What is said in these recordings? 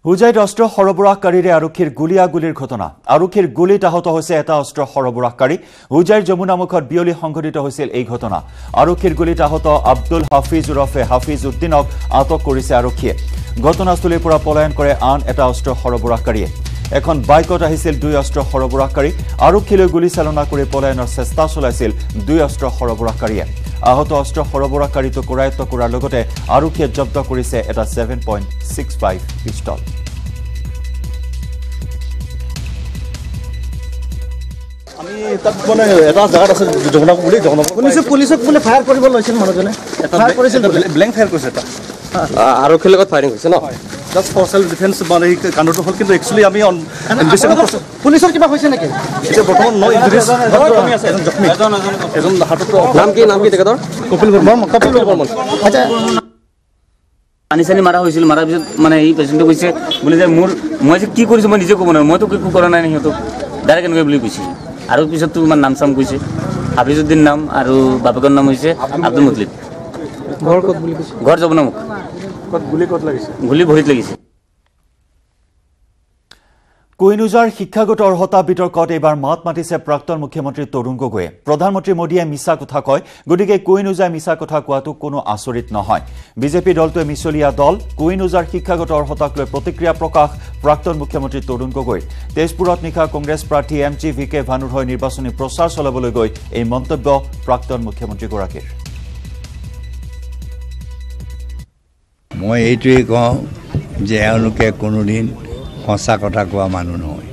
হুজাইত অস্ত্ৰ সৰবৰাহকাৰীৰে আৰক্ষীৰ গুলীয়াগুলীৰ ঘটনা আৰক্ষীৰ গুলীত আহত হৈছে এটা অস্ত্ৰ সৰবৰাহকাৰী হুজাইৰ যমুনামুখত বিয়লি সংঘটিত হৈছিল এই ঘটনা আৰক্ষীৰ গুলীত আহত আব্দুল হাফিজ উৰফে হাফিজ উদ্দিনক আটক কৰিছে আৰক্ষীয়ে ঘটনাস্থলীৰ পৰা পলায়ন কৰে আন এটা অস্ত্ৰ সৰবৰাহকাৰীয়ে এখন বাইকত আহিছিল দুই অস্ত্ৰ সৰবৰাহকাৰী আৰক্ষীলৈ গুলী চালনা কৰি পলায়নৰ চেষ্টা চলাইছিল দুই অস্ত্ৰ সৰবৰাহকাৰীয়ে আহত অস্ত্ৰ সৰবৰাহকাৰীটো কৰায়ত্ব কৰাৰ লগতে আৰক্ষীয়ে জব্দ কৰিছে এটা 7.65 পিস্তল আমি তাত মানে এটা জায়গা আছে জগন্নাথ পুলিচক বোলে ফায়াৰ কৰিব লৈছিল মানুহজনে ফায়াৰ কৰিছিল ব্লেংক ফায়াৰ কৰিছে এটা আৰক্ষীৰ লগত ফায়াৰিং হৈছে ন জাষ্ট ফৰ সেলফ ডিফেন্স মানে এই কাণ্ডটো হ'ল কিন্তু একচুৱেলি আমি পুলিচৰ কিবা হৈছে নেকি এতিয়া বৰ্তমান ন ইনজুৰিজ কমি আছে এজন হাতত নাম কি তেখেতৰ কপিল বৰ্মন আচ্ছা আনিছানি মাৰা হৈছিল মাৰাৰ পিছত মানে এই পেচেণ্টটো কৈছে বোলে যে মই যে কি কৰিছোঁ মই নিজে ক'ব নোৱাৰোঁ মইতো একো কৰা নাই সিহঁতক ডাইৰেক্ট এনেকৈ বুলি কৈছে আৰু পিছততো ইমান নাম চাম কৈছে হাফিজুদ্দিন নাম আৰু বাপেকৰ নাম হৈছে আব্দুল মুতলিব ঘৰ ক'ত বুলি কৈছে ঘৰ যমুনামুখ ক'ত লাগিছে গুলী ভৰিত লাগিছে কোহিনুজাৰ শিক্ষাগত অৰ্হতা বিতৰ্কত এইবাৰ মাত মাতিছে প্ৰাক্তন মুখ্যমন্ত্ৰী তৰুণ গগৈয়ে প্ৰধানমন্ত্ৰী মোদীয়ে মিছা কথা কয় গতিকে কোহিনুজাই মিছা কথা কোৱাটো কোনো আচৰিত নহয় বিজেপি দলটোৱে মিছলীয়া দল কোহিনুজাৰ শিক্ষাগত অৰ্হতাক লৈ প্ৰতিক্ৰিয়া প্ৰকাশ প্ৰাক্তন মুখ্যমন্ত্ৰী তৰুণ গগৈৰ তেজপুৰত নিশা কংগ্ৰেছ প্ৰাৰ্থী এমজি ভিকে ভানুৰ হৈ নিৰ্বাচনী প্ৰচাৰ চলাবলৈ গৈ এই মন্তব্য প্ৰাক্তন মুখ্যমন্ত্ৰীগৰাকীৰ মই এইটোৱে কওঁ যে এওঁলোকে কোনোদিন সঁচা কথা কোৱা মানুহ নহয়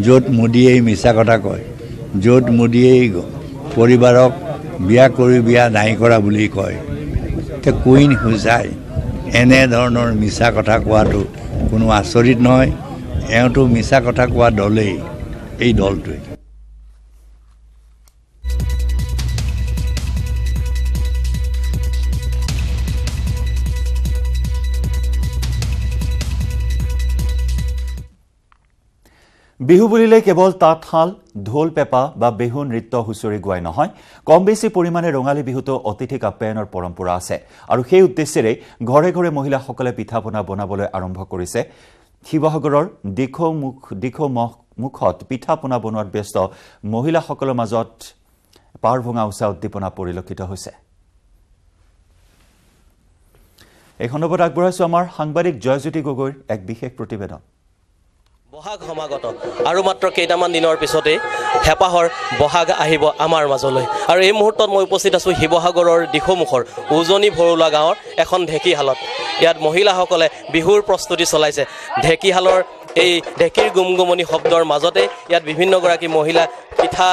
য'ত মোদীয়ে মিছা কথা কয় য'ত মোদীয়ে পৰিবাৰক বিয়া নাই কৰা বুলি কয় তে কুইন হুজাই এনেধৰণৰ মিছা কথা কোৱাটো কোনো আচৰিত নহয় এওঁটো মিছা কথা কোৱা দলেই এই দলটোৱে বিহু বুলিলে কেৱল তাঁতশাল ঢোল পেপা বা বিহু নৃত্য হুঁচৰি গোৱাই নহয় কম বেছি পৰিমাণে ৰঙালী বিহুতো অতিথিক আপ্যায়নৰ পৰম্পৰা আছে আৰু সেই উদ্দেশ্যেৰে ঘৰে ঘৰে মহিলাসকলে পিঠাপনা বনাবলৈ আৰম্ভ কৰিছে শিৱসাগৰৰ দিখৌমুখত পিঠাপনা বনোৱাত ব্যস্ত মহিলাসকলৰ মাজত পাৰ ভঙা উচা উদ্দীপনা পৰিলক্ষিত হৈছে এই সন্দৰ্ভত আগবঢ়াইছো আমাৰ সাংবাদিক জয়জ্যোতি গগৈৰ এক বিশেষ প্ৰতিবেদন বহাগ সমাগত আৰু মাত্ৰ কেইটামান দিনৰ পিছতে হেপাহৰ বহাগ আহিব আমাৰ মাজলৈ আৰু এই মুহূৰ্তত মই উপস্থিত আছোঁ শিৱসাগৰৰ দিখৌমুখৰ উজনি ভৰুলা গাঁৱৰ এখন ঢেঁকীশালত ইয়াত মহিলাসকলে বিহুৰ প্ৰস্তুতি চলাইছে ঢেঁকীশালৰ এই ঢেঁকীৰ গুমগুমনি শব্দৰ মাজতে ইয়াত বিভিন্নগৰাকী মহিলা পিঠা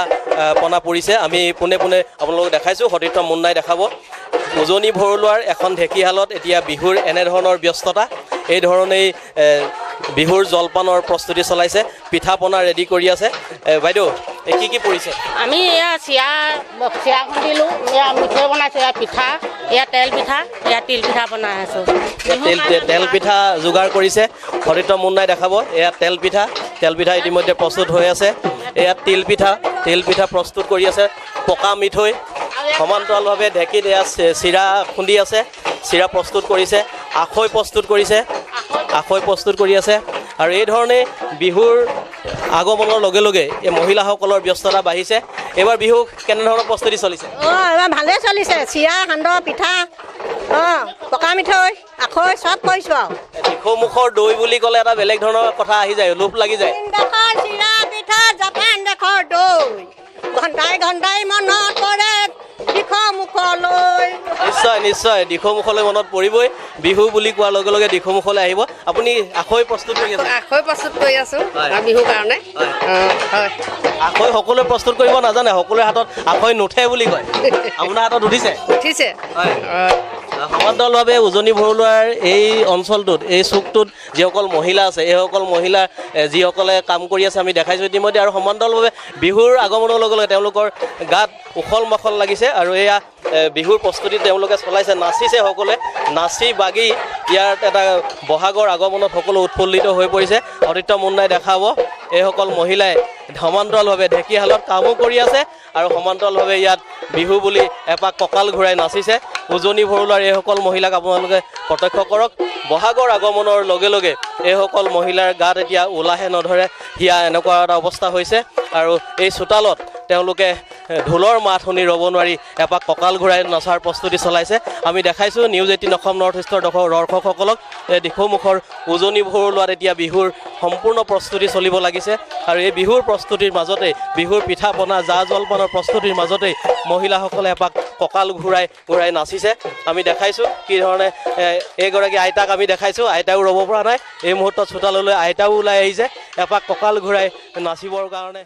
পনা পৰিছে আমি পোনে পোনে আপোনালোকক দেখাইছোঁ সতীৰ্থ মুন্নাই দেখাব উজনি ভৰুলোৱাৰ এখন ঢেঁকীশালত এতিয়া বিহুৰ এনেধৰণৰ ব্যস্ততা এই ধৰণেই বিহুৰ জলপানৰ প্ৰস্তুতি চলাইছে পিঠা পনা ৰেডি কৰি আছে বাইদেউ কি পৰিছে আমি এয়া চিৰা খুন্দিলোঁ এয়া মিঠৈ বনাইছোঁ এয়া পিঠা এয়া তেল পিঠা এয়া তিল পিঠা বনাই আছোঁ তেল পিঠা যোগাৰ কৰিছে সতীৰ্থ মুন্নাই দেখাব এয়া তেল পিঠা ইতিমধ্যে প্ৰস্তুত হৈ আছে এয়া তিল পিঠা প্ৰস্তুত কৰি আছে পকা মিঠৈ সমান্তৰালভাৱে ঢেঁকীত এয়া চিৰা খুন্দি আছে চিৰা প্ৰস্তুত কৰিছে আখৈ প্ৰস্তুত কৰি আছে আৰু এই ধৰণে বিহুৰ আগমনৰ লগে লগে এই মহিলাসকলৰ ব্যস্ততা বাঢ়িছে এইবাৰ বিহু কেনেধৰণৰ প্ৰস্তুতি চলিছে এইবাৰ ভালেই চলিছে চিৰা সান্দহ পিঠা পকা মিঠৈ আখৈ চব কৰিছোঁ আৰু দিখৌমুখৰ দৈ বুলি ক'লে এটা বেলেগ ধৰণৰ কথা আহি যায় লোভ লাগি যায় চিৰা পিঠা জাপান দেশৰ দৈ ঘণ্টাই মনত পৰে দিখৌমুখলৈ নিশ্চয় দিখৌমুখলৈ মনত পৰিবই বিহু বুলি কোৱাৰ লগে লগে দিখৌমুখলৈ আহিব আপুনি আখৈ প্ৰস্তুত কৰি আছে আছোঁ বিহুৰ কাৰণে আখৈ সকলোৱে প্ৰস্তুত কৰিব নাজানে সকলোৰে হাতত আখৈ নুঠে বুলি কয় আপোনাৰ হাতত উঠিছে সমান্তৰালভাৱে উজনি ভৰুলোৱাৰ এই অঞ্চলটোত এই চুকটোত যিসকল মহিলা আছে এইসকল মহিলা যিসকলে কাম কৰি আছে আমি দেখাইছোঁ ইতিমধ্যে আৰু সমান্তৰালভাৱে বিহুৰ আগমনৰ লগে লগে তেওঁলোকৰ গাত উখল মাখল লাগিছে আৰু এয়া বিহুৰ প্ৰস্তুতি তেওঁলোকে চলাইছে নাচিছে সকলোৱে নাচি বাগি ইয়াত এটা বহাগৰ আগমনত সকলো উৎফুল্লিত হৈ পৰিছে সতীৰ্থ মুন্নাই দেখাব এইসকল মহিলাই সমান্তৰালভাৱে ঢেকীয়াশালত কামো কৰি আছে আৰু সমান্তৰালভাৱে ইয়াত বিহু বুলি এপাক কঁকাল ঘূৰাই নাচিছে উজনি ভৰলুৱাৰ এইসকল মহিলাক আপোনালোকে প্ৰত্যক্ষ কৰক বহাগৰ আগমনৰ লগে লগে এইসকল মহিলাৰ গাত এতিয়া উলাহে নধৰে হিয়া এনেকুৱা এটা অৱস্থা হৈছে আৰু এই চোতালত তেওঁলোকে ঢোলৰ মাত শুনি ৰ'ব নোৱাৰি এপাক কঁকাল ঘূৰাই নচাৰ প্ৰস্তুতি চলাইছে আমি দেখাইছোঁ নিউজ 18 অসম নৰ্থ ইষ্টৰ দৰ্শকসকলক দিখৌমুখৰ উজনি ভৰলুৱাত এতিয়া বিহুৰ সম্পূৰ্ণ প্ৰস্তুতি চলিব লাগিছে আৰু এই বিহুৰ প্ৰস্তুতিৰ মাজতে বিহুৰ পিঠা পনা জা জলপানৰ প্ৰস্তুতিৰ মাজতে মহিলাসকলে এপাক কঁকাল ঘূৰাই নাচিছে আমি দেখাইছোঁ কি ধৰণে এইগৰাকী আইতাক আমি দেখাইছোঁ আইতাও ৰ'ব পৰা নাই এই মুহূৰ্তত চোতাললৈ আইতাও ওলাই আহিছে এপাক কঁকাল ঘূৰাই নাচিবৰ কাৰণে